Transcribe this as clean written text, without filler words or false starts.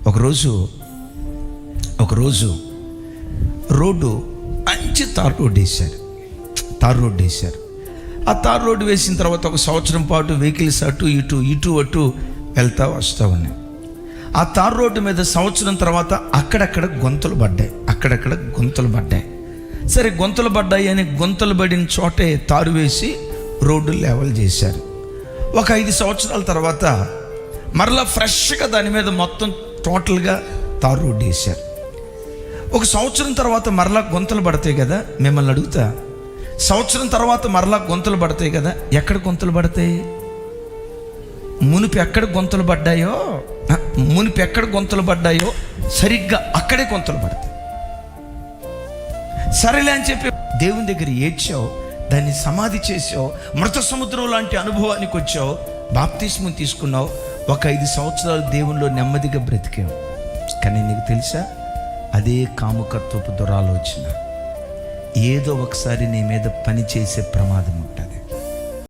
ఒకరోజు రోడ్డు మంచి tar road వేశారు. ఆ తార్ రోడ్డు వేసిన తర్వాత ఒక సంవత్సరం పాటు వెహికల్స్ అటు అటు వెళ్తా వస్తూ ఉన్నాయి. ఆ తార్ రోడ్డు మీద సంవత్సరం తర్వాత అక్కడక్కడ గుంతలు పడ్డాయి. సరే, గుంతలు పడ్డాయి అని గుంతలు పడిన చోటే తారు వేసి రోడ్డు లెవెల్ చేశారు. ఒక 5 సంవత్సరాల తర్వాత మరలా ఫ్రెష్గా దాని మీద మొత్తం టోటల్గా తారు రోడ్డు వేశారు. ఒక సంవత్సరం తర్వాత మరలా గుంతలు పడతాయి కదా. మిమ్మల్ని అడుగుతా, సంవత్సరం తర్వాత మరలా గుంతలు పడతాయి కదా, ఎక్కడ గుంతలు పడతాయి? మునుపు ఎక్కడ గుంతలు పడ్డాయో సరిగ్గా అక్కడే గుంతలు పడతాయి. సరేలే అని చెప్పి దేవుని దగ్గర ఏడ్చావు, దాన్ని సమాధి చేసావు, మృత సముద్రం లాంటి అనుభవానికి వచ్చావు, బాప్తిస్మం తీసుకున్నావు, ఒక 5 సంవత్సరాలు దేవునిలో నెమ్మదిగా బ్రతికావు. కానీ నీకు తెలుసా, అదే కాముకత్వపు దురాలోచన ఏదో ఒకసారి నీ మీద పని చేసే ప్రమాదం